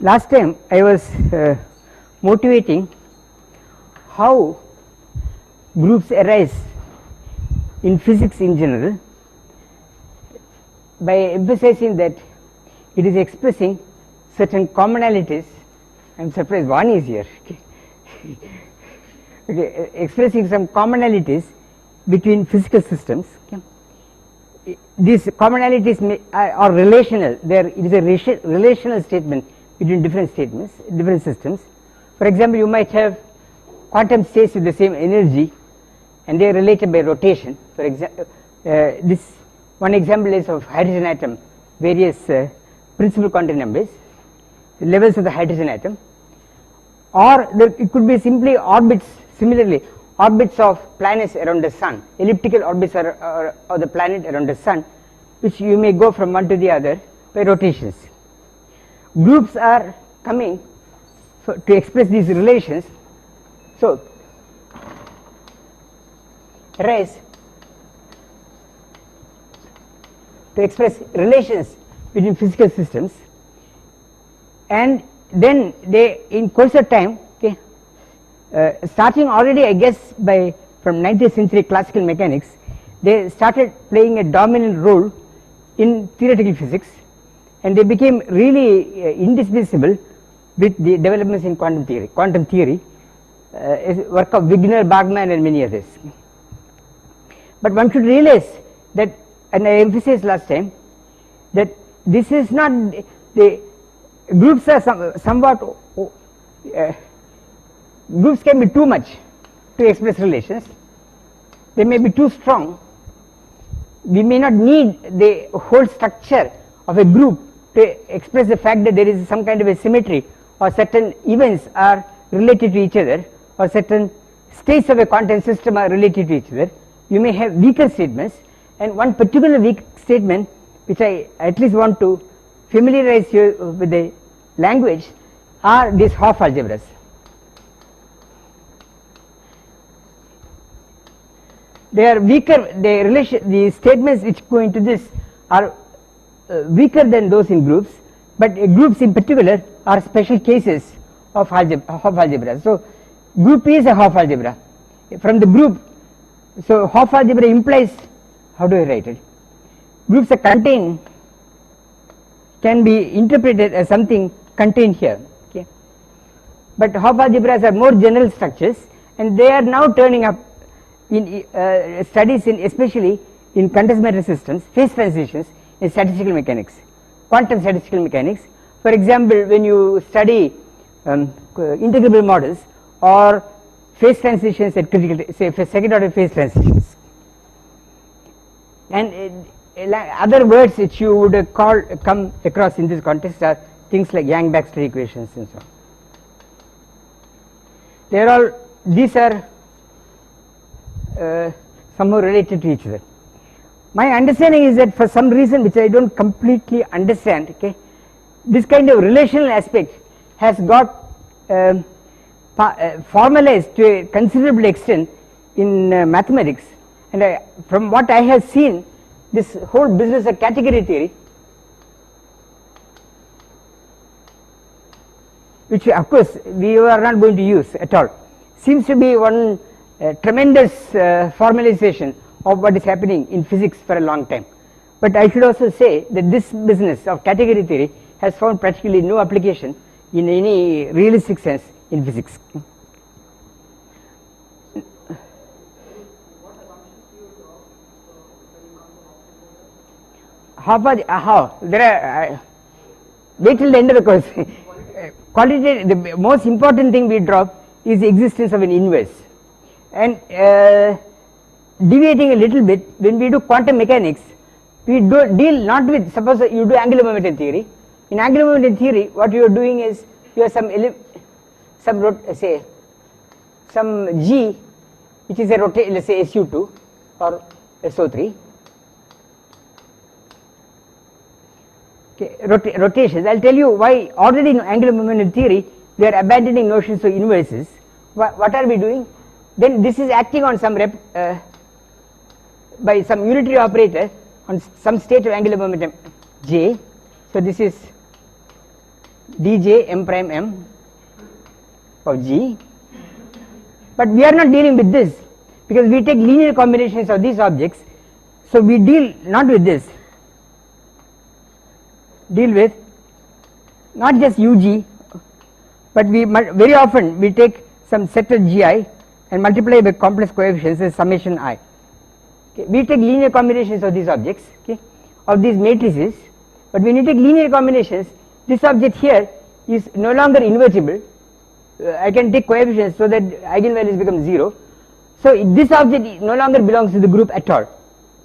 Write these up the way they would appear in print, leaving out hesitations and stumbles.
Last time I was motivating how groups arise in physics in general by emphasizing that it is expressing certain commonalities. I am surprised one is here. Okay, expressing some commonalities between physical systems. Okay. These commonalities are relational. It is a relational statement between different systems. For example, you might have quantum states with the same energy, and they are related by rotation. For example, this one example is of hydrogen atom, various principal quantum numbers, the levels of the hydrogen atom, or it could be simply orbits. Similarly, orbits of planets around the sun, elliptical orbits of the planet around the sun, which you may go from one to the other by rotations. Groups are coming to express these relations. So, arise to express relations between physical systems, and then they, in course of time, okay, starting already I guess from 19th century classical mechanics, they started playing a dominant role in theoretical physics, and they became really indispensable with the developments in quantum theory. Quantum theory is work of Wigner, Bachmann and many others. But one should realize that, and I emphasized last time, that this is not the groups are somewhat groups can be too much to express relations. They may be too strong. We may not need the whole structure of a group to express the fact that there is some kind of a symmetry, or certain events are related to each other, or certain states of a quantum system are related to each other. You may have weaker statements, and one particular weak statement which I at least want to familiarize you with the language are these Hopf algebras. They are weaker. The statements which go into this are weaker than those in groups, but groups in particular are special cases of Hopf algebra. So group is a Hopf algebra. From the group, so Hopf algebra implies, how do I write it? Groups are contained, can be interpreted as something contained here. Okay. But Hopf algebras are more general structures, and they are now turning up in studies especially in condensed matter systems, phase transitions in statistical mechanics, quantum statistical mechanics. For example, when you study integrable models or phase transitions at critical, say second order phase transitions, and other words which you would come across in this context are things like Yang-Baxter equations and so on. These are somehow related to each other. My understanding is that for some reason which I don't completely understand, okay, this kind of relational aspect has got formalized to a considerable extent in mathematics, and from what I have seen, this whole business of category theory, which of course we are not going to use at all, seems to be one tremendous formalization of what is happening in physics for a long time. But I should also say that this business of category theory has found practically no application in any realistic sense in physics. How? There are, wait till the end of the course. Qualitative, the most important thing we drop is the existence of an inverse. And deviating a little bit, when we do quantum mechanics, we deal not with, suppose you do angular momentum theory. In angular momentum theory, what you are doing is you have some G, which is a let's say SU2 or SO3. Okay, rotations. I'll tell you why. Already in angular momentum theory, we are abandoning notions of inverses. What are we doing? Then this is acting on some by some unitary operator on some state of angular momentum J. So this is dj m prime m of G, but we are not dealing with this because we take linear combinations of these objects. So we deal not with this, deal with not just UG, but we very often we take some set of GI and multiply by complex coefficients as summation I. Okay. We take linear combinations of these objects, okay, of these matrices, but when you take linear combinations, this object here is no longer invertible. I can take coefficients so that eigenvalues become 0. So this object no longer belongs to the group at all.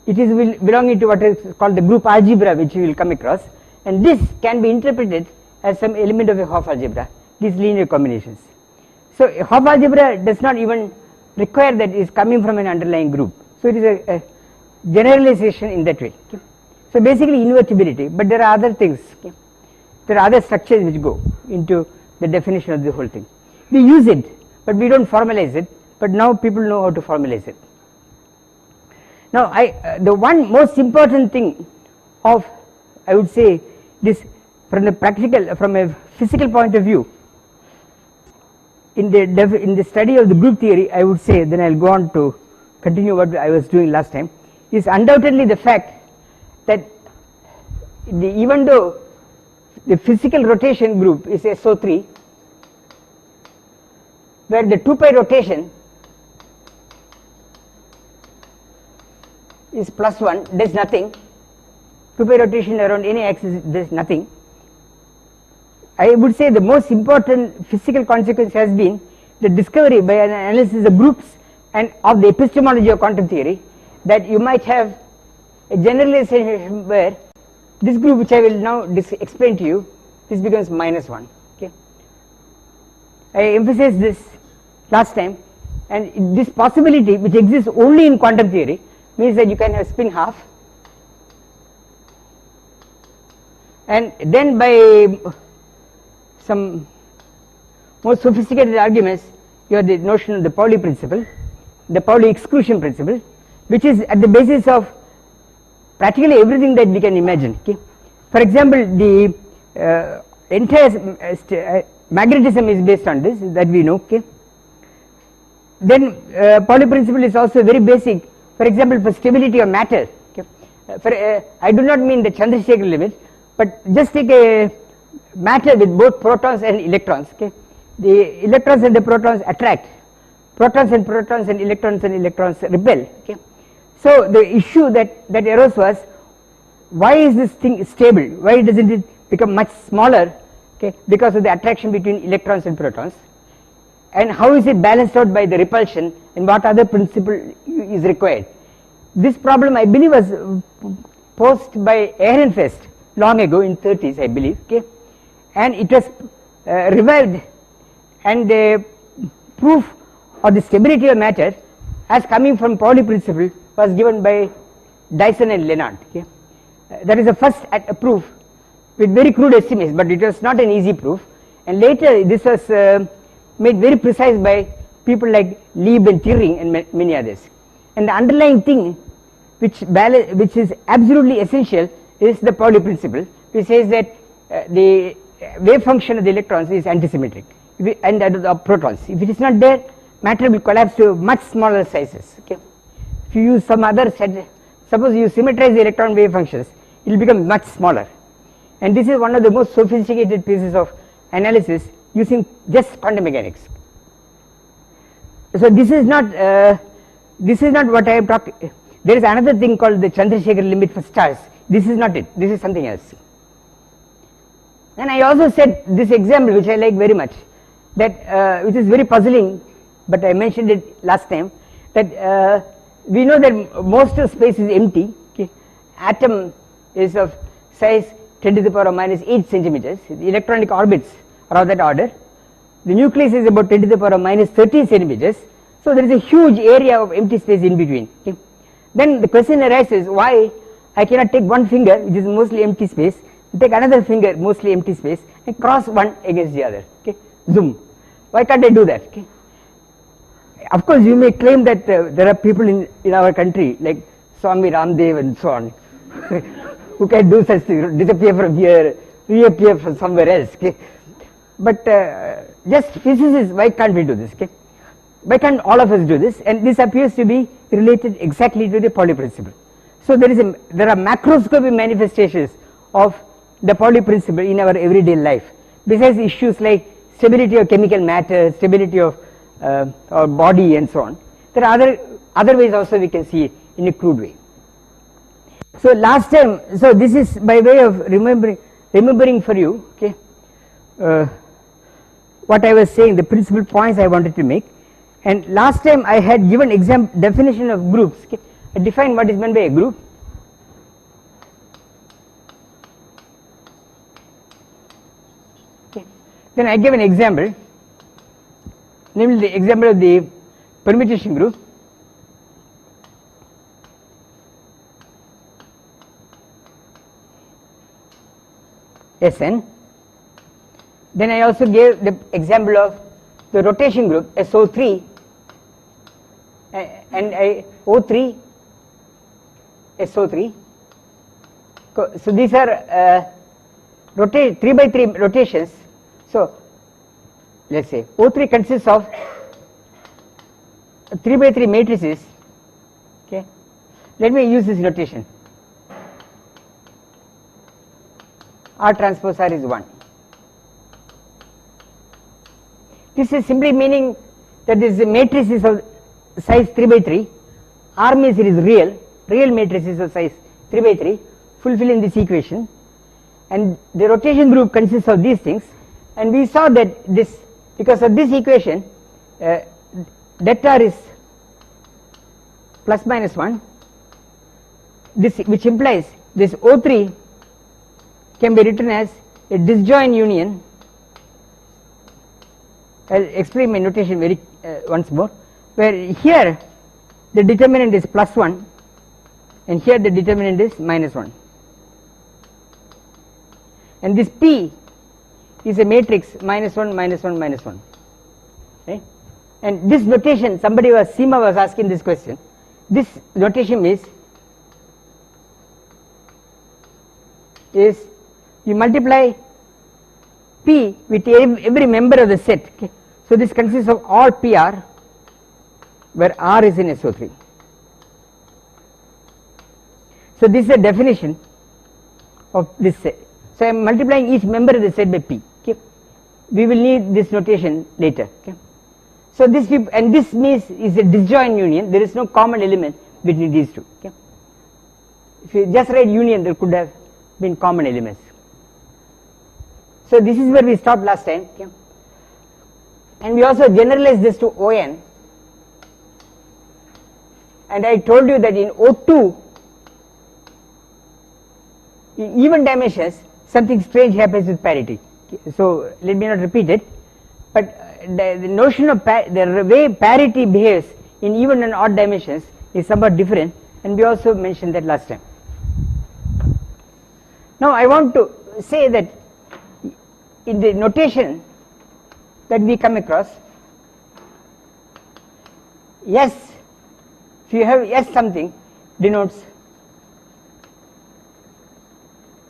It is belonging to what is called the group algebra, which we will come across, and this can be interpreted as some element of a Hopf algebra, these linear combinations. So Hopf algebra does not even require that it is coming from an underlying group. So it is a generalization in that way. Okay. So basically invertibility, but there are other things. Okay. There are other structures which go into the definition of the whole thing. We use it, but we don't formalize it. But now people know how to formalize it. Now the one most important thing of, I would say, this from the practical, from a physical point of view, in the study of the group theory, I would say, then I will go on to continue what I was doing last time, is undoubtedly the fact that even though the physical rotation group is SO3, where the 2 pi rotation is +1, does nothing, 2 pi rotation around any axis does nothing. I would say the most important physical consequence has been the discovery by an analysis of groups and of the epistemology of quantum theory that you might have a generalization where this group, which I will now explain to you, this becomes -1. Okay. I emphasized this last time, and this possibility, which exists only in quantum theory, means that you can have spin half, and then by some more sophisticated arguments you have the notion of the Pauli principle, the Pauli exclusion principle, which is at the basis of practically everything that we can imagine. Okay. For example, the entire magnetism is based on this, that we know. Okay. Then Pauli principle is also very basic, for example, for stability of matter. Okay. I do not mean the Chandrasekhar limit, but just take a matter with both protons and electrons. Okay. The electrons and the protons attract, protons and protons and electrons repel. Okay. So the issue that arose was, why is this thing stable? Why doesn't it become much smaller? Okay, because of the attraction between electrons and protons, and how is it balanced out by the repulsion, and what other principle is required? This problem, I believe, was posed by Ehrenfest long ago in 30s, I believe. Okay. And it was revived, and the proof of the stability of matter as coming from Pauli principle was given by Dyson and Lennard. Okay. That is the first proof with very crude estimates, but it was not an easy proof, and later this was made very precise by people like Lieb and Thirring and many others. And the underlying thing which is absolutely essential is the Pauli principle, which says that the wave function of the electrons is antisymmetric, and that of protons. If it is not there, matter will collapse to much smaller sizes. Okay. If you use some other set, suppose you symmetrize the electron wave functions, it will become much smaller, and this is one of the most sophisticated pieces of analysis using just quantum mechanics. So this is not what I am talking. There is another thing called the Chandrasekhar limit for stars. This is not it, this is something else. And I also said this example, which I like very much, that which is very puzzling, but I mentioned it last time, that we know that most of space is empty. Okay. Atom is of size 10 to the power of -8 centimeters. The electronic orbits are of that order. The nucleus is about 10 to the power of -13 centimeters. So there is a huge area of empty space in between. Okay. Then the question arises, why I cannot take one finger, which is mostly empty space, take another finger, mostly empty space, and cross one against the other. Okay. Zoom. Why can't I do that? Okay. Of course, you may claim that there are people in our country like Swami Ramdev and so on who can do such things, disappear from here, reappear from somewhere else. Okay? But just physicists, why can't we do this? Okay? Why can't all of us do this? And this appears to be related exactly to the Pauli principle. So there are macroscopic manifestations of the Pauli principle in our everyday life. Besides issues like stability of chemical matter, stability of our body, and so on, there are other ways also we can see it in a crude way. So last time, so this is by way of remembering for you, okay, what I was saying, the principal points I wanted to make. And last time I had given definition of groups. Okay, I defined what is meant by a group. Okay, then I gave an example, namely the example of the permutation group. Sn. Then I also gave the example of the rotation group SO3 and O3 SO3. So these are 3 by 3 rotations. So let's say O3 consists of 3 by 3 matrices. Okay, let me use this notation. R transpose R is 1. This is simply meaning that this matrix is of size 3 by 3. R means it is real matrix is of size 3 by 3, fulfilling this equation. And the rotation group consists of these things. And we saw that this, because of this equation, delta R is plus minus 1. This, which implies this O3 can be written as a disjoint union. I will explain my notation very once more, where here the determinant is plus 1 and here the determinant is minus 1, and this P is a matrix minus 1 minus 1 minus 1, right? And this notation, Seema was asking this question, this notation is you multiply P with every member of the set. Okay? So this consists of all PR where R is in SO3. So this is a definition of this set. So I am multiplying each member of the set by P. Okay? We will need this notation later. Okay? So this means is a disjoint union. There is no common element between these two. Okay? If you just write union, there could have been common elements. So this is where we stopped last time. Okay? And we also generalized this to On. And I told you that in O2, in even dimensions, something strange happens with parity. Okay? So let me not repeat it, but the notion of the way parity behaves in even and odd dimensions is somewhat different, and we also mentioned that last time. Now I want to say that in the notation that we come across, S, if you have S something, denotes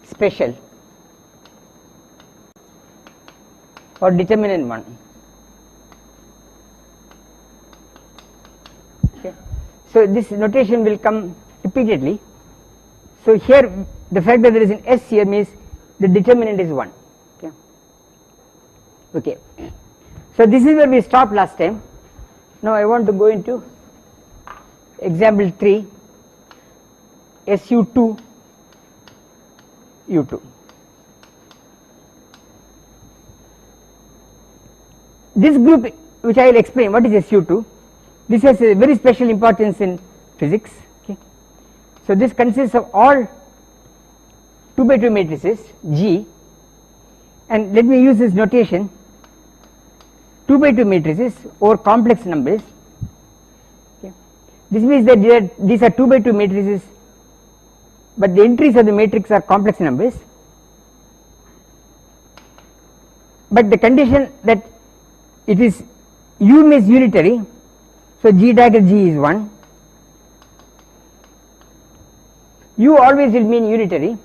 special or determinant 1. Okay. So this notation will come repeatedly. So here the fact that there is an S here means the determinant is 1. Okay. So this is where we stopped last time. Now I want to go into example 3, SU2 U2. This group, which I will explain what is SU2, this has a very special importance in physics. Okay. So this consists of all 2 by 2 matrices G, and let me use this notation, 2 by 2 matrices over complex numbers. Okay. This means that these are 2 by 2 matrices, but the entries of the matrix are complex numbers, but the condition that it is U means unitary, so G dagger G is 1. U always will mean unitary,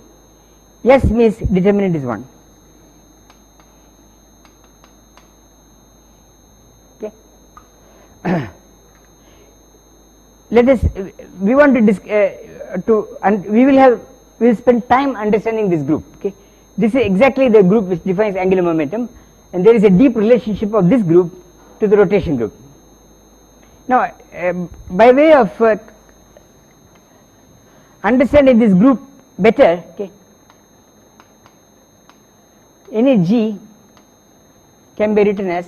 S means determinant is 1. let us we want to and we will spend time understanding this group. Okay, this is exactly the group which defines angular momentum, and there is a deep relationship of this group to the rotation group. Now by way of understanding this group better, okay, any G can be written as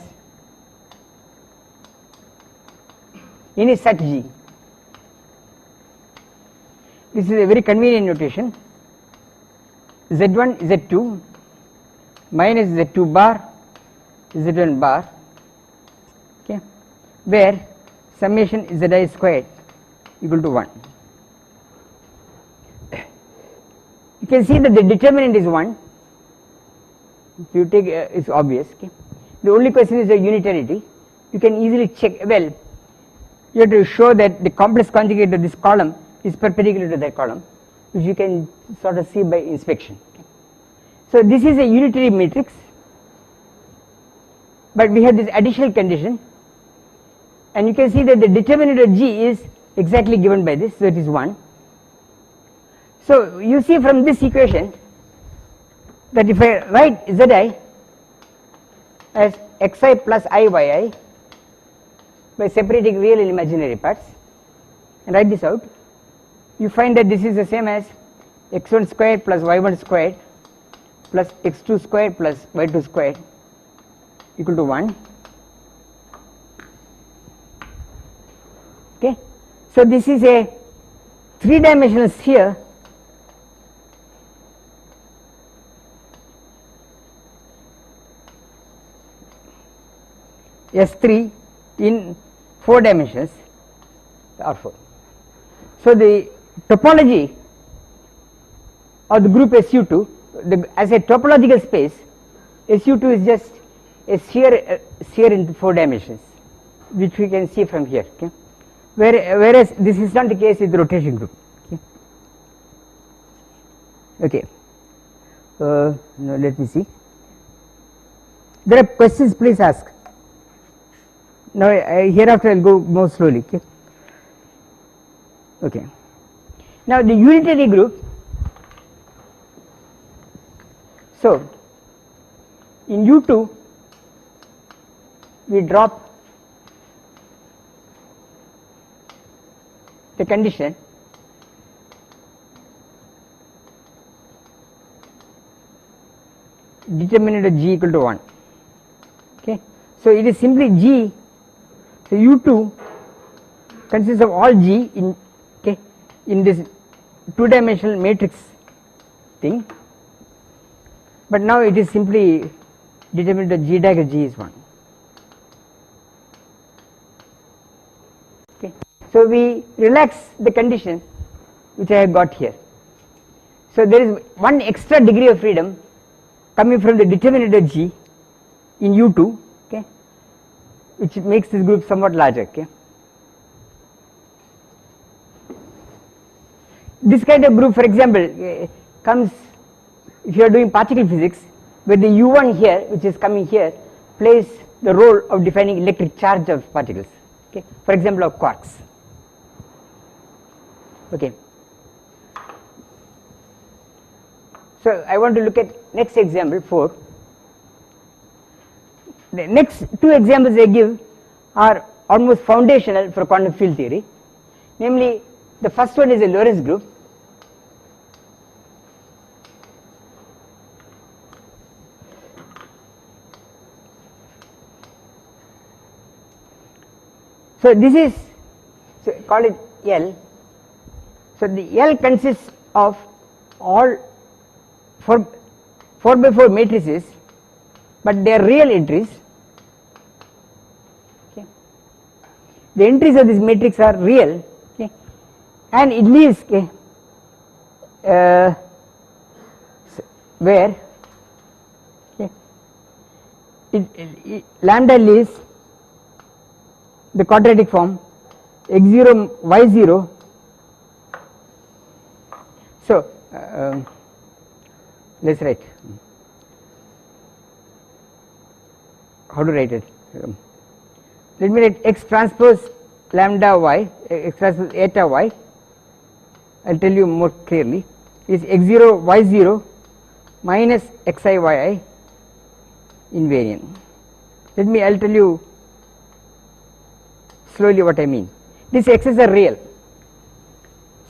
any such G. This is a very convenient notation. Z1 Z2 minus Z2 bar Z1 bar, okay, where summation Zi squared equal to 1. You can see that the determinant is 1. If you take it's obvious. Okay, the only question is the unitarity. You can easily check. Well, you have to show that the complex conjugate of this column is perpendicular to that column, which you can sort of see by inspection. Okay. So this is a unitary matrix, but we have this additional condition, and you can see that the determinant of G is exactly given by this, so it is 1. So you see from this equation that if I write Zi as xi plus Iyy by separating real and imaginary parts and write this out, you find that this is the same as x1 squared plus y1 squared plus x2 squared plus y2 squared equal to 1. Okay, so this is a 3-dimensional sphere S3 in 4 dimensions R4. So the topology of the group SU2, as a topological space, SU2 is just a sphere in 4 dimensions, which we can see from here. Okay, whereas this is not the case with the rotation group. Okay, now let me see. There are questions, please ask. Now hereafter I will go more slowly. Okay. Okay. Now the unitary group. So in U2 we drop the condition determinant of G equal to 1. Okay. So it is simply G. So U2 consists of all G in this 2-dimensional matrix thing, but now it is simply determinant of G dagger G is 1. Okay. So we relax the condition which I have got here. So there is one extra degree of freedom coming from the determinant of G in U2, okay, which makes this group somewhat larger. Okay. This kind of group, for example, comes if you are doing particle physics, where the U1 here, which is coming here, plays the role of defining electric charge of particles. Okay, for example, of quarks. Okay. So I want to look at next example 4. The next 2 examples I give are almost foundational for quantum field theory. Namely, the first one is a Lorentz group. So this is, so call it L. So the L consists of all 4x4 matrices, but they are real entries. Okay. The entries of this matrix are real, okay, and it leaves, okay, where, okay, lambda leaves the quadratic form x0 y0. So let's write, how to write it. let me write x transpose lambda y, x transpose eta y, I will tell you more clearly, is x0 y0 minus xi yi invariant. Let me, I will tell you slowly what I mean. These x's are real.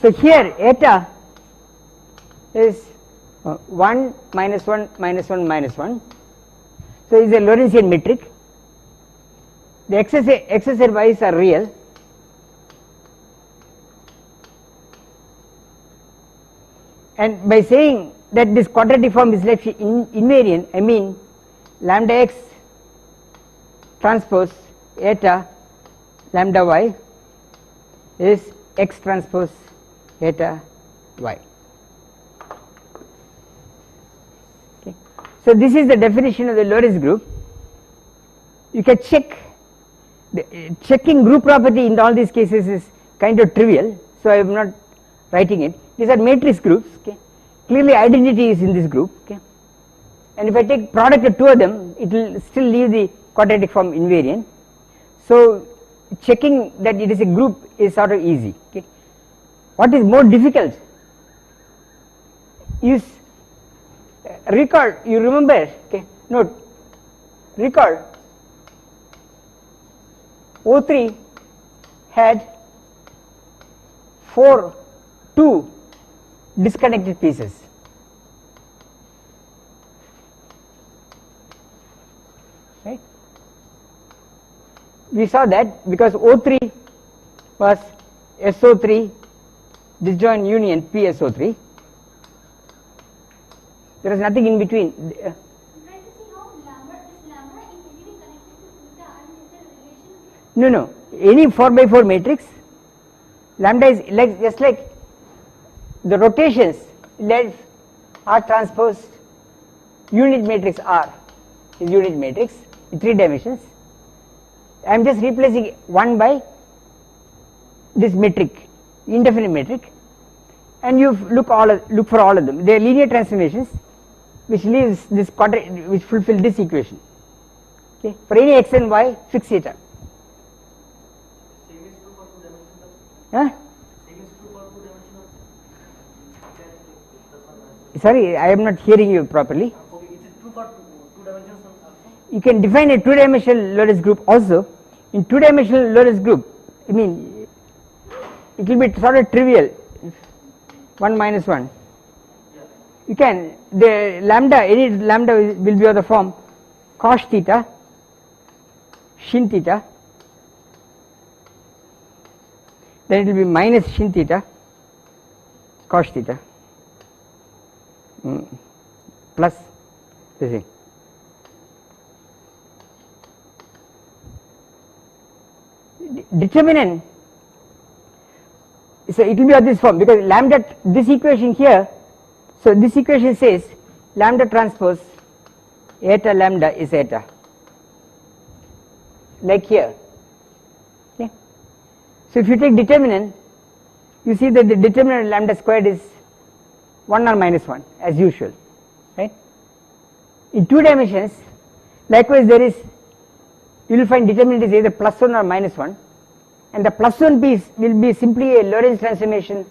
So here eta is 1 minus 1 minus 1 minus 1. So it is a Lorentzian metric. The x's and y's are real. And by saying that this quadratic form is like invariant, I mean lambda x transpose eta lambda y is x transpose eta y. Okay. So this is the definition of the Lorentz group. You can check. Checking group property in all these cases is kind of trivial, so I am not writing it. These are matrix groups. Okay. Clearly identity is in this group. Okay. And if I take product of two of them, it will still leave the quadratic form invariant. So checking that it is a group is sort of easy. Okay. What is more difficult is recall, you remember, okay, note, recall O3 had two disconnected pieces. Right? We saw that because O3 was SO3 disjoint union PSO3. There is nothing in between. No, any 4 by 4 matrix, lambda is like just like the rotations let R transpose unit matrix R is unit matrix in 3 dimensions. I am just replacing 1 by this metric, indefinite metric, and you look for all of them. They are linear transformations which leaves this quadratic, which fulfill this equation. Okay, for any x and y, fix theta. Huh? Sorry, I am not hearing you properly. Okay, is it true for two dimensions also? You can define a 2-dimensional Lorentz group also. In 2-dimensional Lorentz group, I mean, it will be sort of trivial. 1 minus 1. Yeah. You can, the lambda, any lambda will be of the form cos theta, shin theta, then it will be minus shin theta, cos theta, plus this thing. Determinant, so it will be of this form because lambda, this equation here, so this equation says lambda transpose eta lambda is eta, like here. Okay. So if you take determinant, you see that the determinant lambda squared is 1 or minus 1 as usual, right. In 2 dimensions, likewise there is, you will find determinant is either plus 1 or minus 1, and the plus 1 piece will be simply a Lorentz transformation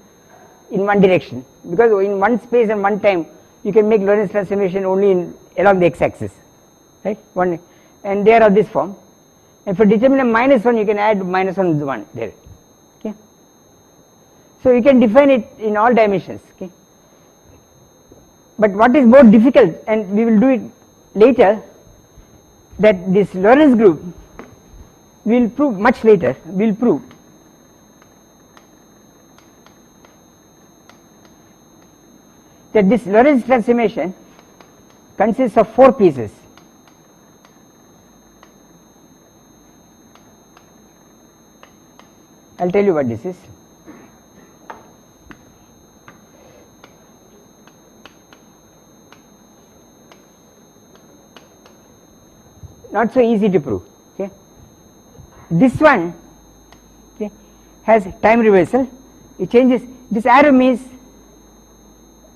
in one direction, because in one space and one time you can make Lorentz transformation only along the x-axis, right, one, and they are of this form, and for determinant minus 1 you can add minus 1 there. Okay. So you can define it in all dimensions. Okay. But what is more difficult, and we will do it later, that this Lorentz group we will prove much later, we will prove that this Lorentz transformation consists of 4 pieces. I will tell you what this is. Not so easy to prove. Okay. This one, okay, has time reversal. It changes. This arrow means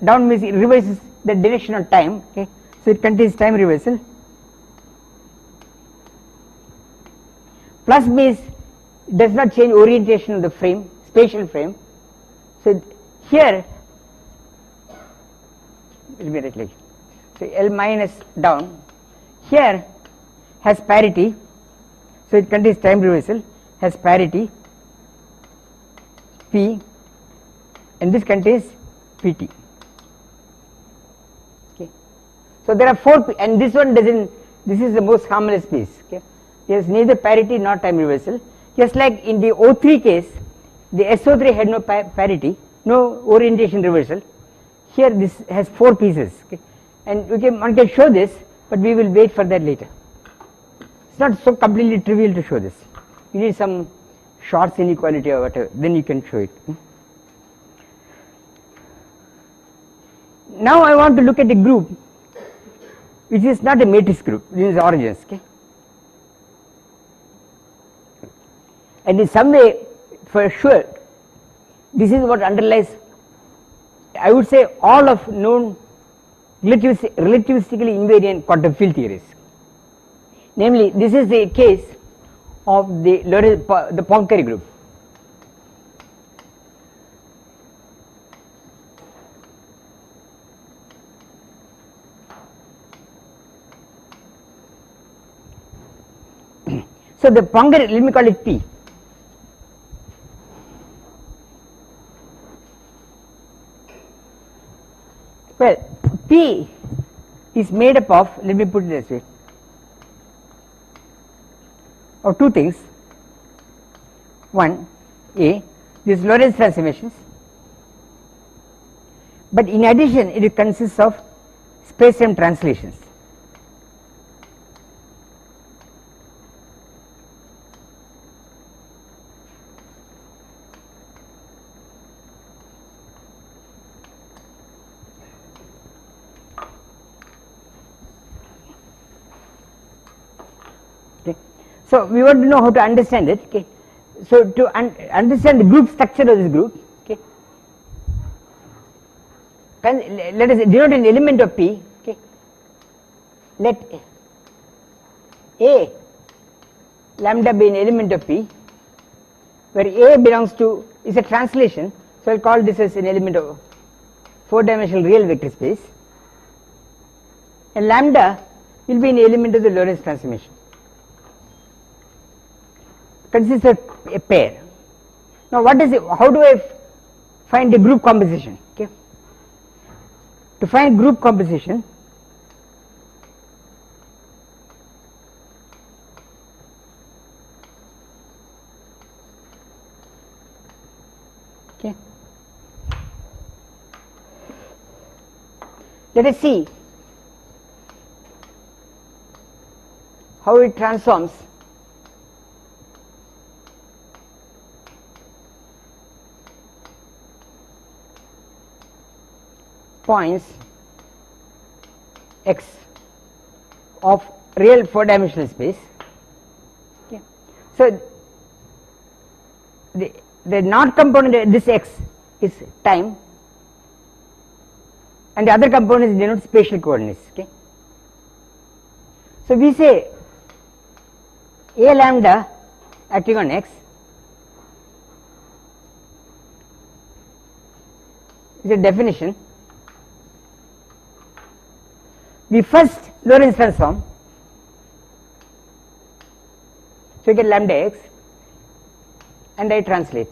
down means it reverses the direction of time. Okay. So it contains time reversal. plus means does not change orientation of the frame, spatial frame. So here it will be right like so L minus down here has parity, so it contains time reversal, has parity P, and this contains Pt. Okay. So there are 4 and this one doesn't, this is the most harmless piece. Okay. There is neither parity nor time reversal, just like in the O3 case the SO3 had no parity, no orientation reversal. Here this has 4 pieces, okay. And one can show this, but we will wait for that later. It's not so completely trivial to show this. You need some Short's inequality or whatever, then you can show it. Now I want to look at a group which is not a matrix group, it is origins, okay. And in some way, for sure, this is what underlies, I would say, all of known relativistically invariant quantum field theories. Namely, this is the case of the Pancrea group. So the Pancrea, let me call it P. Well, P is made up of, let me put it this way, of 2 things. One, A, these Lorentz transformations, but in addition it consists of space-time translations. So we want to know how to understand it. Okay. So to understand the group structure of this group, okay, let us denote an element of P. Okay. Let A lambda be an element of P, where A belongs to is a translation. So I'll call this as an element of 4-dimensional real vector space, and lambda will be an element of the Lorentz transformation. Consists of a pair. Now what is it? How do I find the group composition? Okay. To find group composition, okay, let us see how it transforms points x of real 4-dimensional space. Okay. So the not component, this x is time, and the other components denote spatial coordinates. Okay. So we say A lambda acting on x is a definition. We first Lorentz transform, so you get lambda x, and I translate.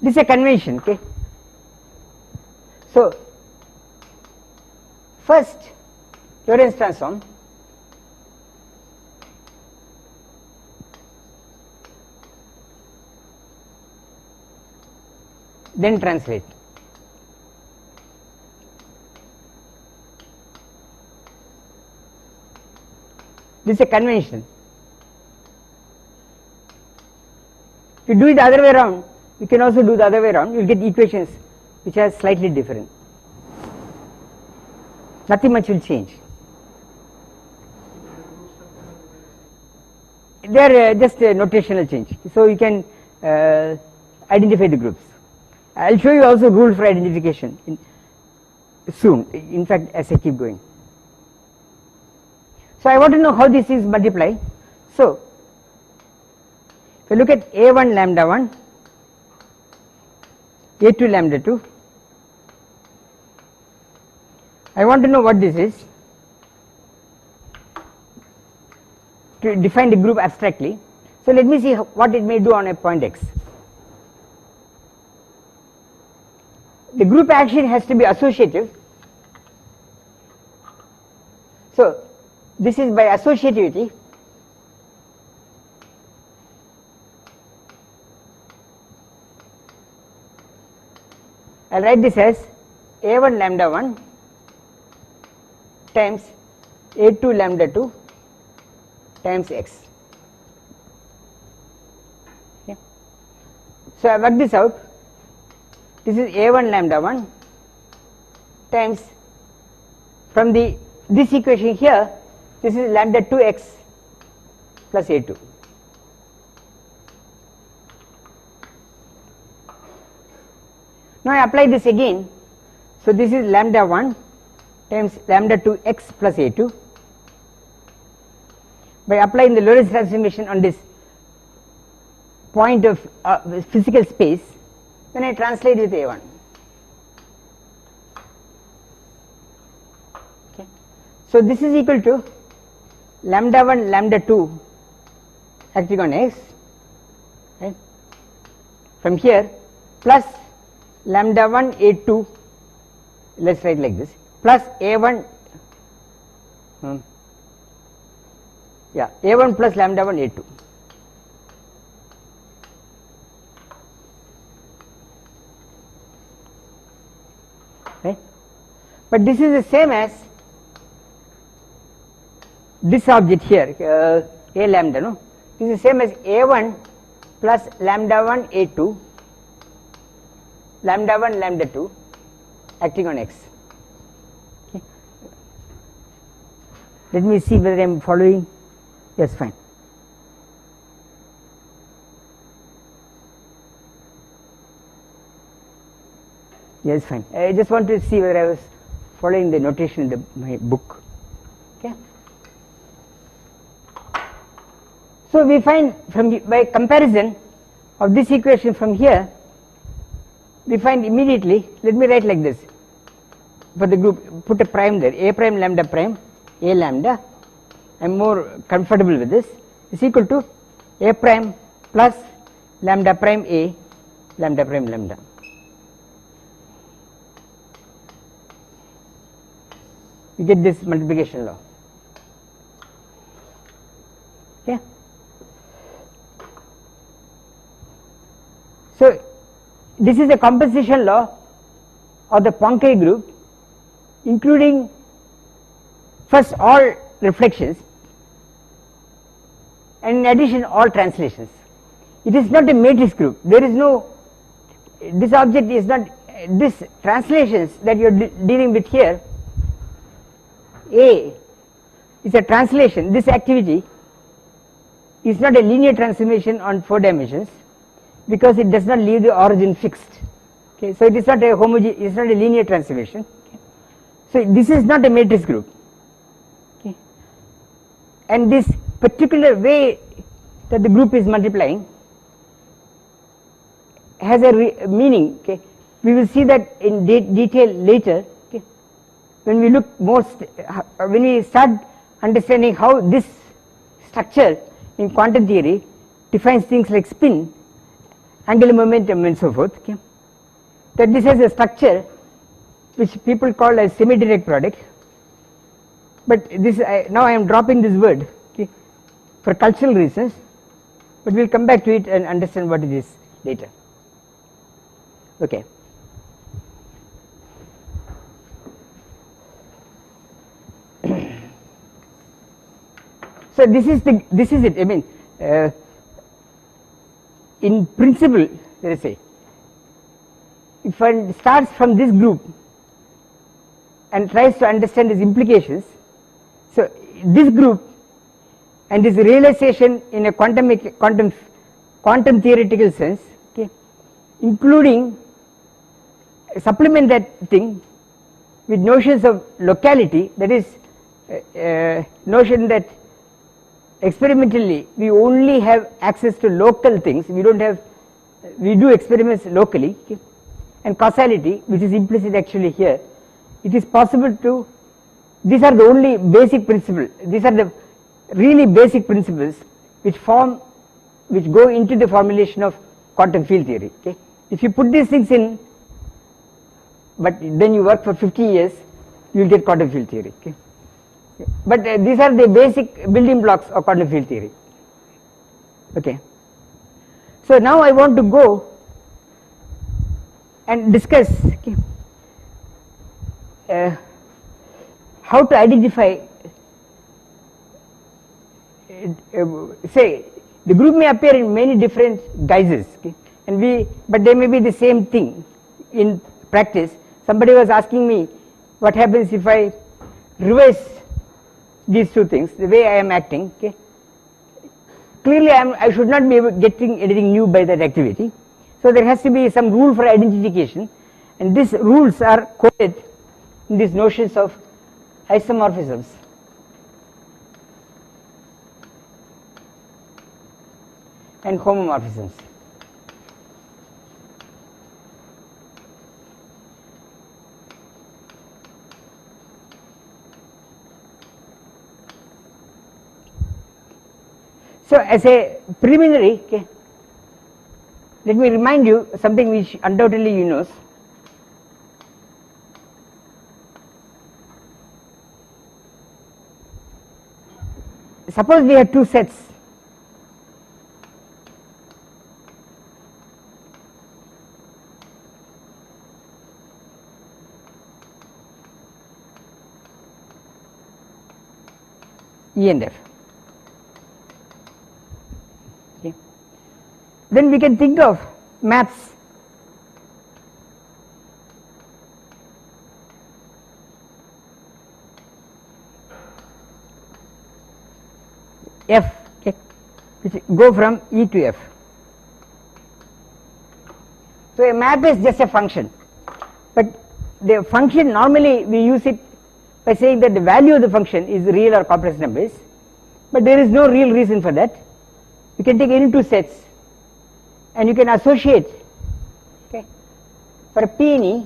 This is a convention, okay. So first Lorentz transform, then translate. This is a convention. If you do it the other way around, you can also do the other way around, you will get equations which are slightly different. Nothing much will change. They are just a notational change, so you can identify the groups. I will show you also rule for identification soon, in fact, as I keep going. So I want to know how this is multiplied. So if you look at a1 lambda 1, a2 lambda 2, I want to know what this is to define the group abstractly. So let me see what it may do on a point x. The group action has to be associative. So this is by associativity. I will write this as a1 lambda 1 times a2 lambda 2 times x. Okay. So I work this out. This is a1 lambda 1 times, from this equation here, this is lambda 2x plus a2. Now I apply this again. So this is lambda 1 times lambda 2x plus a2. By applying the Lorentz transformation on this point of physical space, then I translate with a1. Okay. So this is equal to lambda 1 lambda 2 acting on x, right, from here, plus lambda 1 a2, let us write like this, plus a1, a1 plus lambda 1 a2. Right? But this is the same as this object here, a lambda, no? This is the same as a1 plus lambda 1 a2, lambda 1 lambda 2 acting on x. Okay. Let me see whether I am following. Yes, fine. Yes, fine. I just want to see whether I was following the notation in my book. Okay. So we find by comparison of this equation from here, we find immediately, let me write like this for the group, put a prime there, a prime lambda prime, a lambda, I am more comfortable with this, is equal to a prime plus lambda prime a lambda prime lambda. You get this multiplication law. Okay. So this is a composition law of the Pancrea group, including first all reflections and in addition all translations. It is not a matrix group. There is no, this object is not, this translations that you are dealing with here, A is a translation. This activity is not a linear transformation on 4 dimensions because it does not leave the origin fixed. Okay, so it is not a homogeneous, it is not a linear transformation. Okay. So this is not a matrix group. Okay. And this particular way that the group is multiplying has a meaning. Okay. We will see that in detail later. Okay. When we look more, when we start understanding how this structure in quantum theory defines things like spin, angular momentum and so forth, okay, that this has a structure which people call as semi-direct product, but this now I am dropping this word, okay, for cultural reasons, but we will come back to it and understand what it is later. Okay. So this is it. I mean, in principle, let us say, if one starts from this group and tries to understand its implications, so this group and this realization in a quantum theoretical sense, okay, including supplement that thing with notions of locality, that is notion that experimentally we only have access to local things, we do experiments locally, okay? And causality, which is implicit actually here, it is possible to, these are the only basic principles, these are the really basic principles which go into the formulation of quantum field theory, okay? If you put these things in, but then you work for 50 years, you will get quantum field theory, okay? But these are the basic building blocks of quantum field theory, okay? So now I want to go and discuss, okay, how to identify, say the group may appear in many different guises, okay, but they may be the same thing in practice. Somebody was asking me what happens if I reverse these two things, the way I am acting, okay. Clearly I should not be getting anything new by that activity, so there has to be some rule for identification, and these rules are coded in these notions of isomorphisms and homomorphisms. So as a preliminary, okay, let me remind you something which undoubtedly you know. Suppose we have two sets, E and F. Okay. Then we can think of maps F, okay, which go from E to F. So a map is just a function, but the function normally we use it by saying that the value of the function is real or complex numbers, but there is no real reason for that. You can take any two sets and you can associate, okay, for P in E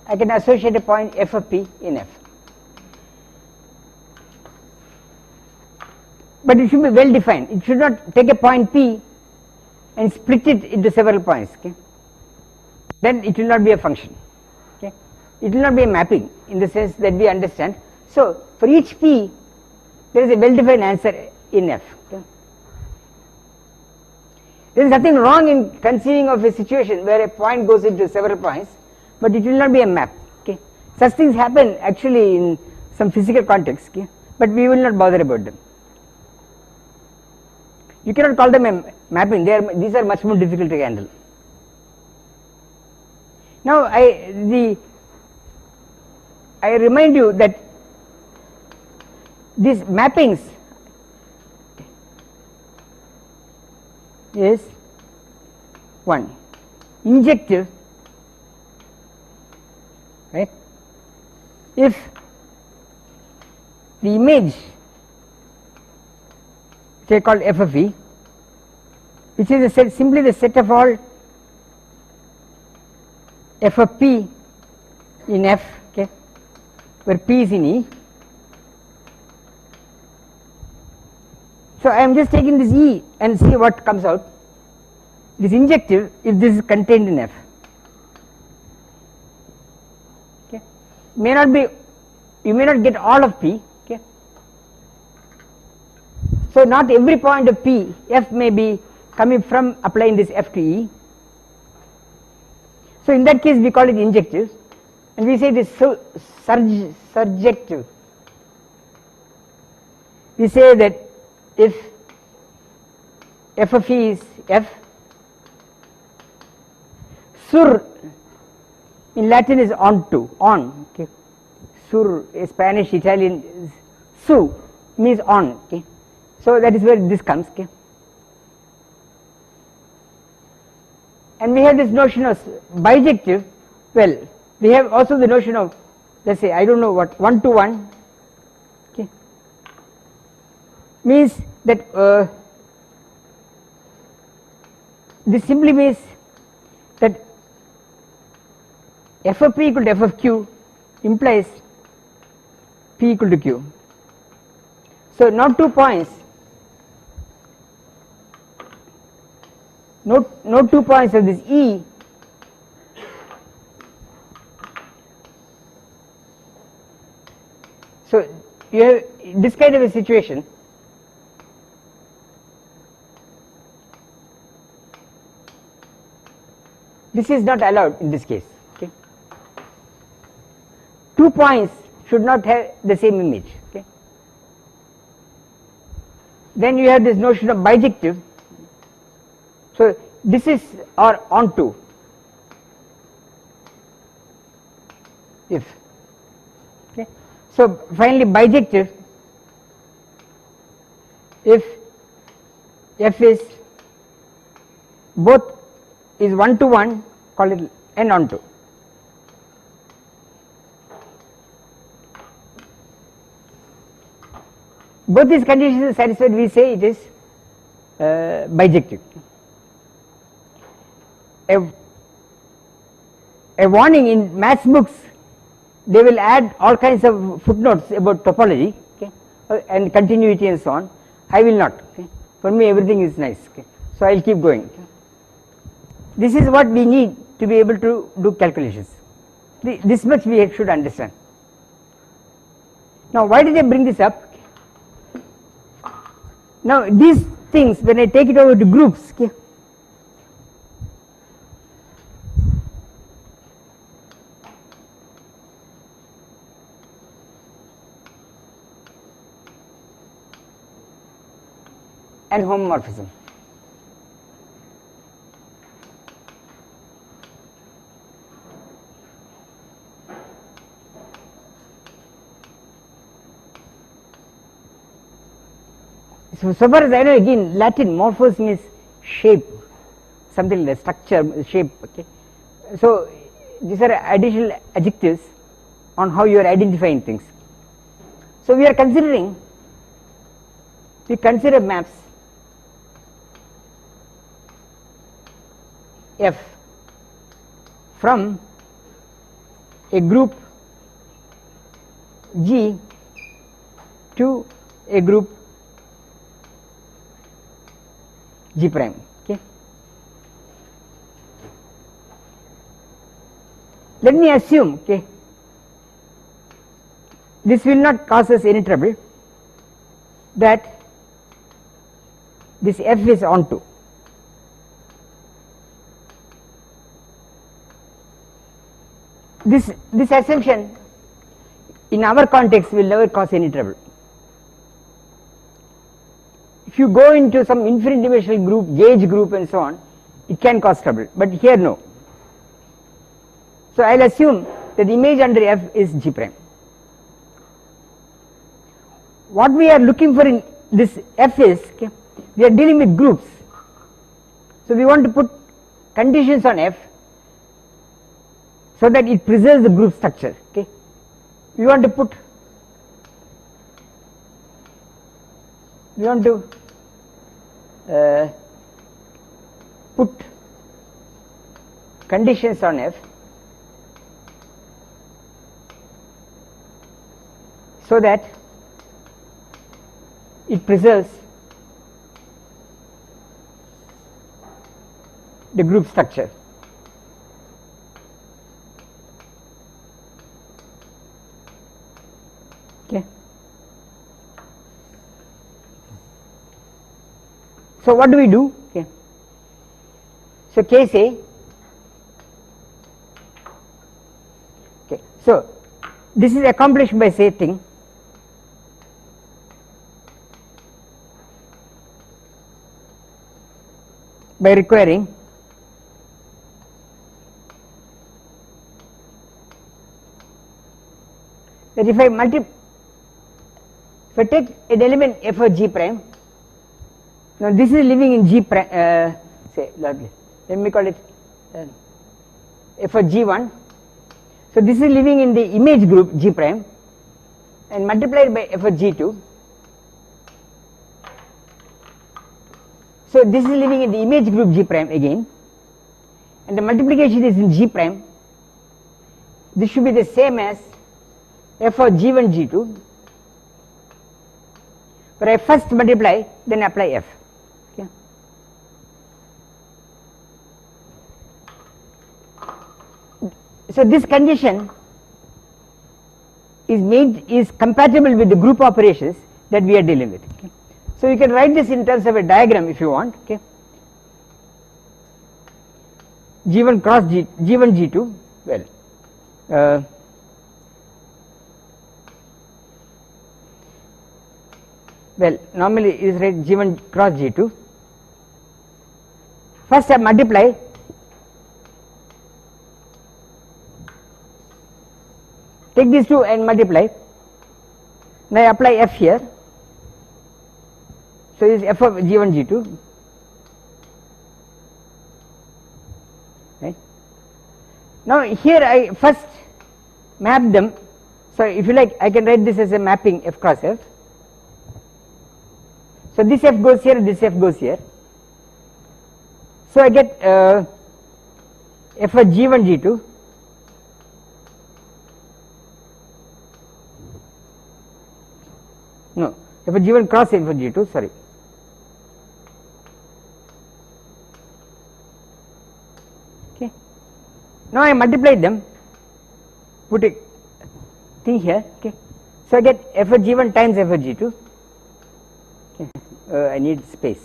I can associate a point f of P in F. But it should be well defined. It should not take a point P and split it into several points, okay. Then it will not be a function, okay. It will not be a mapping in the sense that we understand. So for each P there is a well defined answer in F, okay. There is nothing wrong in conceiving of a situation where a point goes into several points, but it will not be a map, okay. Such things happen actually in some physical context, okay, but we will not bother about them. You cannot call them a mapping, these are much more difficult to handle. Now I remind you that these mappings is one injective, right, if the image which I call f of E, which is a set, simply the set of all f of P in F, okay, where P is in E. So I am just taking this E and see what comes out. It is injective if this is contained in F, okay. May not be, you may not get all of P, okay. So not every point of P, F may be coming from applying this F to E. So in that case we call it injective, and we say it is surjective. We say that if f of E is F, sur in Latin is onto, on, okay. Sur, Spanish, Italian, su means on, okay. So that is where this comes, okay. And we have this notion of bijective. Well, we have also the notion of let us say I do not know what 1 to 1, okay, means that this simply means that f of p equal to f of q implies p equal to q. So no 2 points, no 2 points of this E so you have this kind of a situation. This is not allowed in this case, okay. 2 points should not have the same image, okay. Then you have this notion of bijective. So this is or onto, if, okay. So finally bijective, if f is both is 1 to 1, call it n onto. Both these conditions are satisfied, we say it is bijective. A warning in maths books, they will add all kinds of footnotes about topology, okay, and continuity and so on. I will not, okay. For me everything is nice, okay. So I will keep going, okay. This is what we need to be able to do calculations. This much we should understand. Now why did I bring this up? Now these things, when I take it over to groups, okay, and homomorphism. So far as I know, again Latin morphos means shape, something like structure, shape, okay. So these are additional adjectives on how you are identifying things. So we consider maps F from a group G to a group G prime, okay. Let me assume, okay, this will not cause us any trouble, that this F is onto. This assumption in our context will never cause any trouble. If you go into some infinite dimensional group, gauge group and so on, it can cause trouble, but here no. So I will assume that the image under F is G prime. What we are looking for in this F is, okay, we are dealing with groups. So we want to put conditions on F so that it preserves the group structure, okay. We want to put conditions on F so that it preserves the group structure. Okay. So what do we do? Okay. So case A. Okay. So this is accomplished by saying by requiring that if I take an element f of G prime, now this is living in G prime, say let me call it f of G1. So this is living in the image group G prime and multiplied by f of G2. So this is living in the image group G prime again, and the multiplication is in G prime. This should be the same as f of G1 G2, where I first multiply then apply f. Okay. So this condition is compatible with the group operations that we are dealing with. Okay. So you can write this in terms of a diagram if you want. Okay. G1 cross G1 G2. Well, normally it is write G1 cross G2. First I multiply take these two and multiply. Now I apply f here. So this is f of G1 G2. Right. Now here I first map them. So if you like, I can write this as a mapping f cross f. So this f goes here, this f goes here. So I get f of G1 G2 no f of G1 cross f of G2, sorry. Okay. Now I multiply them, put a thing here. Okay. So I get f of G1 times f of G2. Okay. I need space.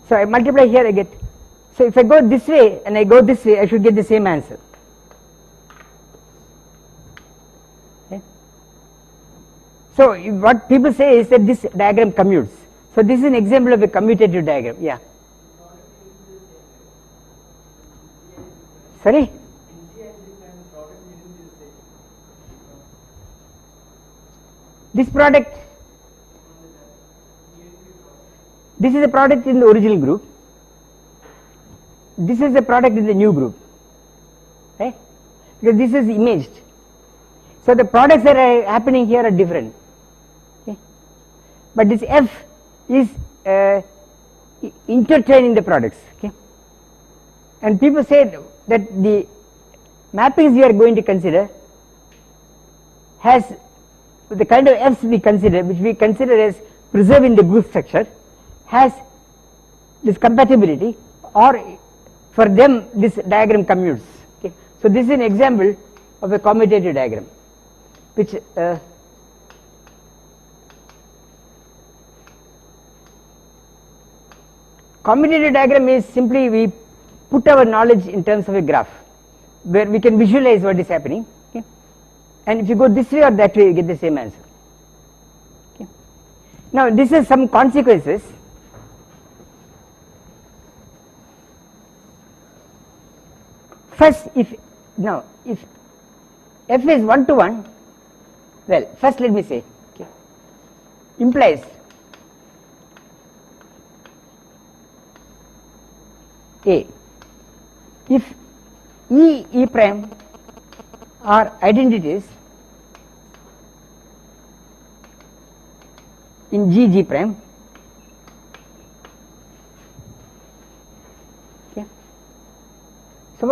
So I multiply here, I get. So if I go this way and I go this way, I should get the same answer. Okay. So what people say is that this diagram commutes. So this is an example of a commutative diagram. Yeah. Sorry? This product, this is a product in the original group, this is a product in the new group, right? Because this is imaged. So the products that are happening here are different. Okay? But this f is intertwining the products. Okay? And people say that the mappings we are going to consider has the kind of f's we consider, which we consider as preserving the group structure, has this compatibility, or for them this diagram commutes. Okay. So this is an example of a commutative diagram, which commutative diagram is simply we put our knowledge in terms of a graph where we can visualize what is happening. Okay. And if you go this way or that way, you get the same answer. Okay. Now this is some consequences. First, if f is 1 to 1, well, first let me say, okay, implies A, if E prime are identities in G prime, okay. So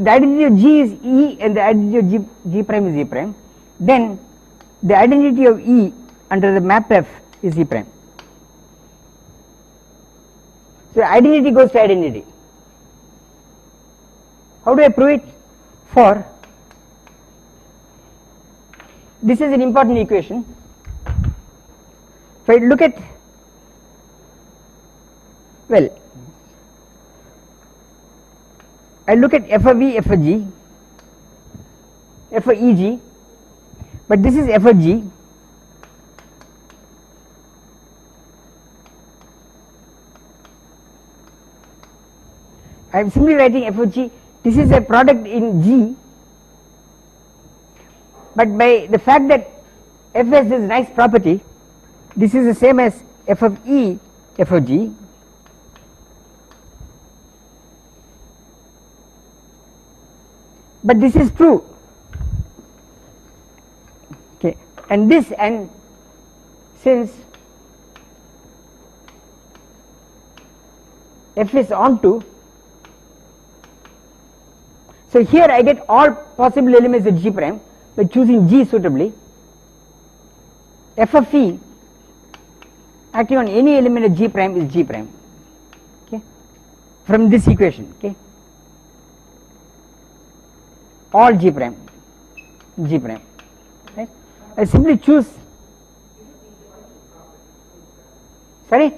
the identity of G is E and the identity of G prime is E prime, then the identity of E under the map F is E prime. So identity goes to identity. How do I prove it? For this is an important equation. If I look at, well, I look at f of E, f of G, f of EG, but this is f of G. I am simply writing f of G. This is a product in G, but by the fact that f has this nice property, this is the same as f of E, f of G. but this is true, okay, and this, and since f is onto, so here I get all possible elements of G prime by choosing G suitably. F of E acting on any element of G prime is G prime, okay, from this equation, okay, all G prime, right. I simply choose, sorry,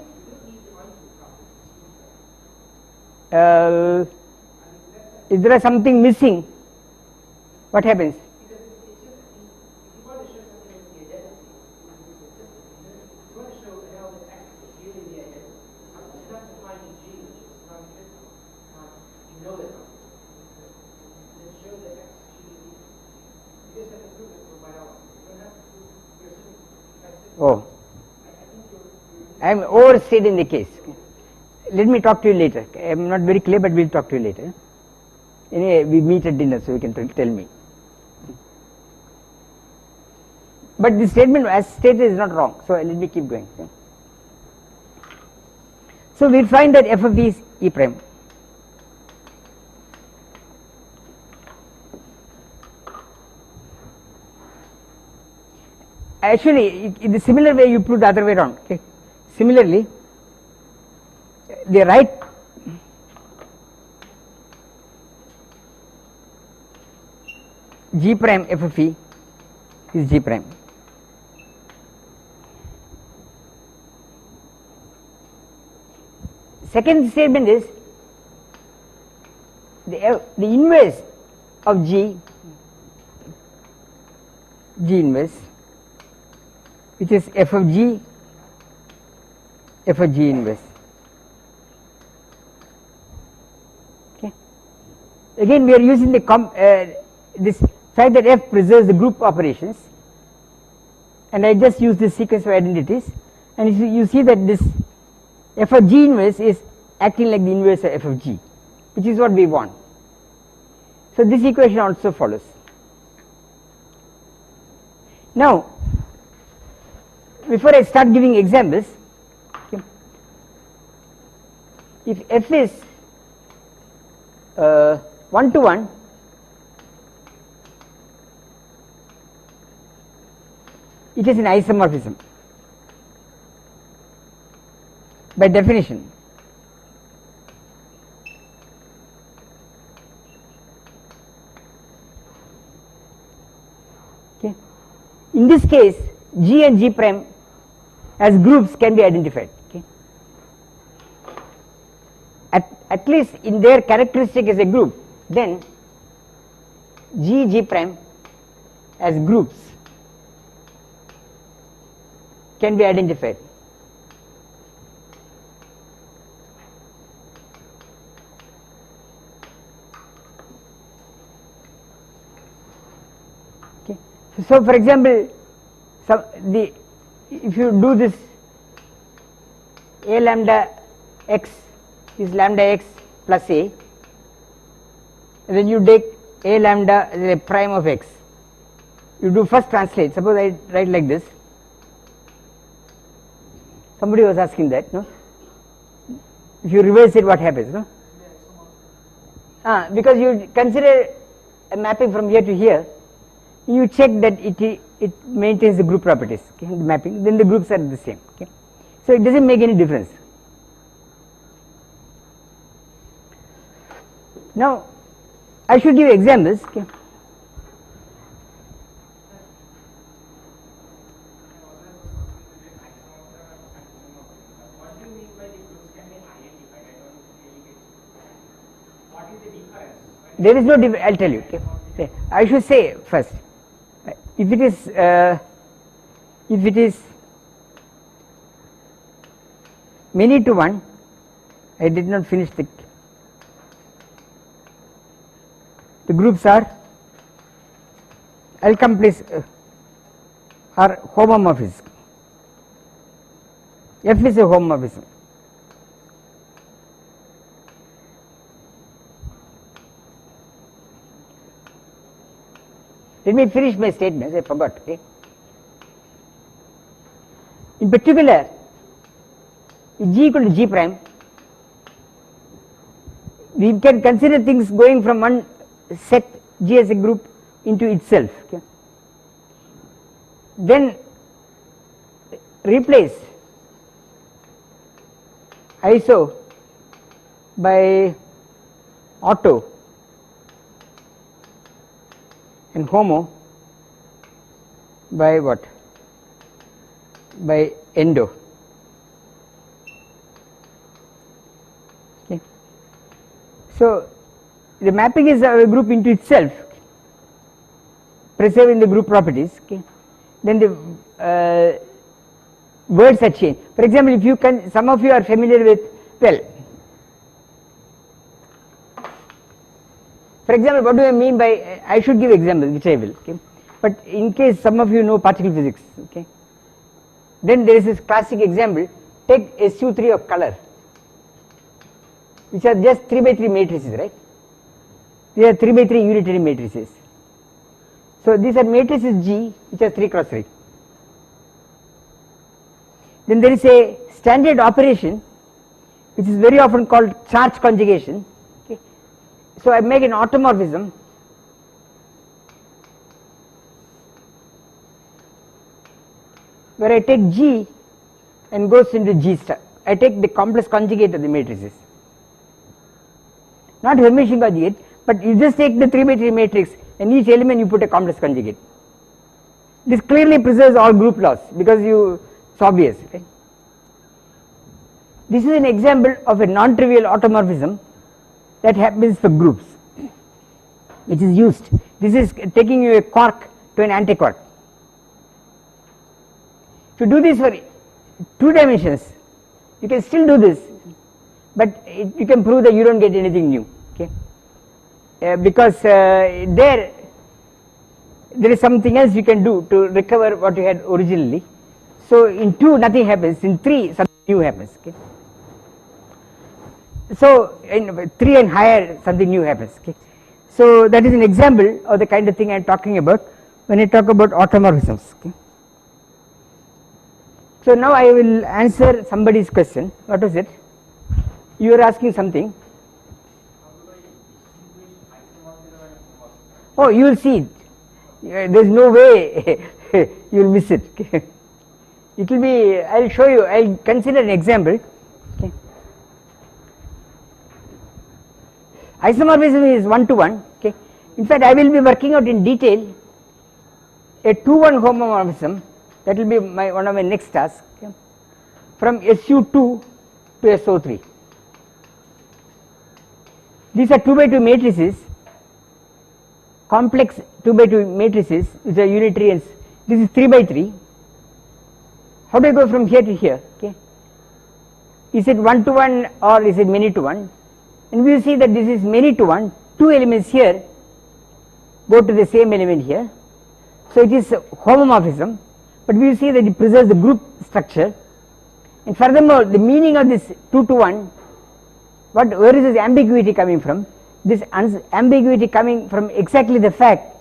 if there is something missing, what happens? Oh, I am overstating the case. Let me talk to you later. I am not very clear, but we will talk to you later. Anyway, we meet at dinner, so you can tell me. But the statement as stated is not wrong, so let me keep going. So we find that f of E is E prime. Actually, in the similar way you prove the other way around. Okay. Similarly, the right G prime f of E is G prime. Second statement is the inverse of G inverse, which is f of G inverse. Okay. Again we are using the this fact that f preserves the group operations, and I just use this sequence of identities, and you see that this f of G inverse is acting like the inverse of f of G, which is what we want. So this equation also follows. Now before I start giving examples, okay, if f is 1 to 1, it is an isomorphism by definition. Okay. In this case, G and G prime as groups can be identified. Okay. At least in their characteristic as a group, then G prime as groups can be identified. Okay. So for example, if you do this, a lambda x is lambda x plus a, and then you take a lambda as a prime of x. You do first translate. Suppose I write like this. Somebody was asking that, no? If you reverse it, what happens, no? Because you consider a mapping from here to here, you check that it maintains the group properties, okay, the mapping, then the groups are the same, okay. So it doesn't make any difference. Now I should give examples, okay. There is no difference. I'll tell you. Okay. I should say first, if it is many to one, I did not finish the groups are, I'll come please, are homomorphism. F is a homomorphism. Let me finish my statements, I forgot. Okay. In particular, if G equal to G prime, we can consider things going from one set G as a group into itself. Okay. Then replace iso by auto and homo by what? By endo. Okay. So the mapping is a group into itself, preserving the group properties. Okay. Then the words are changed. For example, if you can, some of you are familiar with, well, for example, what do I mean by, I should give examples, which I will. Okay. But in case some of you know particle physics, okay, then there is this classic example. Take SU3 of color, which are just 3 by 3 matrices, right? These are 3 by 3 unitary matrices. So these are matrices G, which are 3 cross 3. Then there is a standard operation which is very often called charge conjugation. Okay. So I make an automorphism where I take G and goes into G star. I take the complex conjugate of the matrices. Not Hermitian conjugate, but you just take the 3 by 3 matrix and each element you put a complex conjugate. This clearly preserves all group laws because it's obvious. Okay? This is an example of a non-trivial automorphism that happens for groups, which is used. This is taking you a quark to an antiquark. To do this for 2 dimensions, you can still do this, but you can prove that you don't get anything new. Okay? Because there is something else you can do to recover what you had originally. So in 2 nothing happens, in 3 something new happens. Okay. So in 3 and higher something new happens. Okay. So that is an example of the kind of thing I am talking about when I talk about automorphisms. Okay. So now I will answer somebody's question. What was it? You were asking something. Oh, you will see it. There is no way you will miss it. Okay. It will be, I will show you, I will consider an example. Okay. Isomorphism is 1 to 1. Okay. In fact, I will be working out in detail a 2-1 homomorphism. That will be one of my next tasks. Okay. From SU2 to SO3. These are 2 by 2 matrices, complex 2 by 2 matrices which are unitary, and this is 3 by 3. How do I go from here to here? Okay. Is it 1 to 1 or is it many to 1? And we will see that this is many to 1. 2 elements here go to the same element here. So it is homomorphism, but we will see that it preserves the group structure. And furthermore, the meaning of this 2 to 1, where is this ambiguity coming from? This ambiguity coming from exactly the fact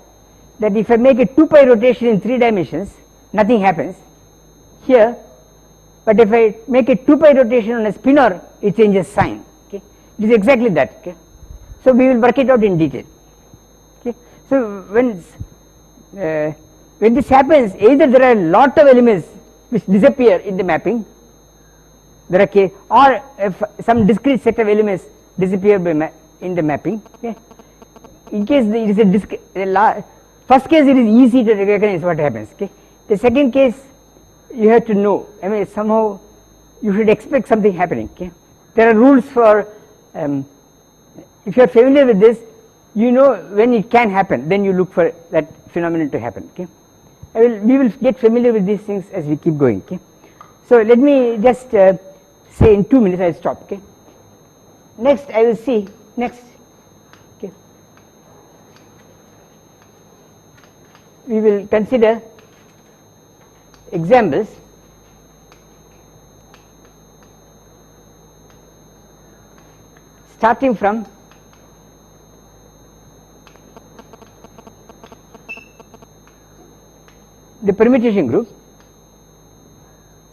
that if I make a 2 pi rotation in 3 dimensions, nothing happens here, but if I make a 2 pi rotation on a spinor, it changes sign. Okay. It is exactly that. Okay. So we will work it out in detail. Okay. So when this happens, either there are a lot of elements which disappear in the mapping, there are or if some discrete set of elements disappear in the mapping. Okay. In case it is a first case, it is easy to recognize what happens. Okay. The second case, you have to know. I mean, somehow you should expect something happening. Okay. There are rules for. If you are familiar with this, you know when it can happen. Then you look for that phenomenon to happen. Okay. We will get familiar with these things as we keep going. Okay. So let me just say in 2 minutes I will stop. Okay. Next I will see. Next. Okay. We will consider examples starting from the permutation group,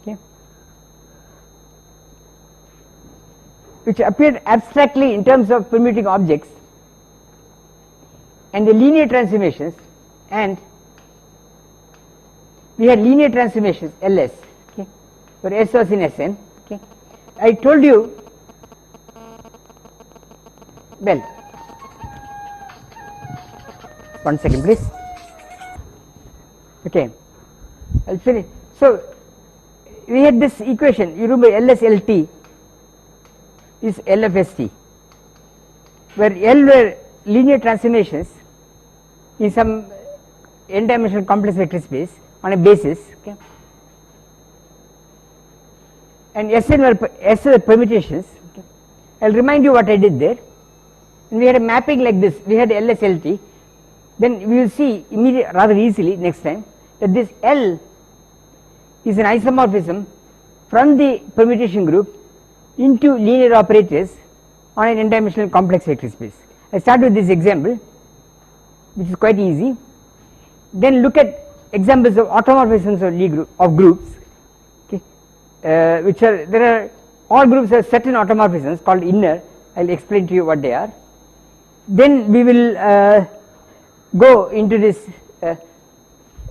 okay, which appeared abstractly in terms of permuting objects and the linear transformations, and we had linear transformations Ls, okay, where S was in Sn. Okay, I told you, well, one second please. Okay, I'll finish. So we had this equation, you remember Ls Lt is L of St, where L were linear transformations in some n-dimensional complex vector space on a basis, okay, and Sn were S were permutations. Okay. I will remind you what I did there. And we had a mapping like this, we had Ls Lt, then we will see immediately, rather easily next time, that this L is an isomorphism from the permutation group into linear operators on an n-dimensional complex vector space. I start with this example, which is quite easy, then look at examples of automorphisms of groups, okay, which are, there are, all groups have certain automorphisms called inner. I will explain to you what they are. Then we will go into this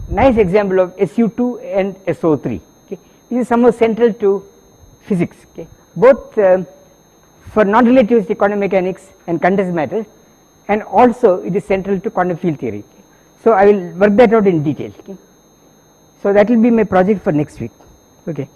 nice example of SU2 and SO3. Okay. This is somehow central to physics, okay, both for non-relativistic quantum mechanics and condensed matter, and also it is central to quantum field theory. Okay. So I will work that out in detail. Okay. So that will be my project for next week. Okay.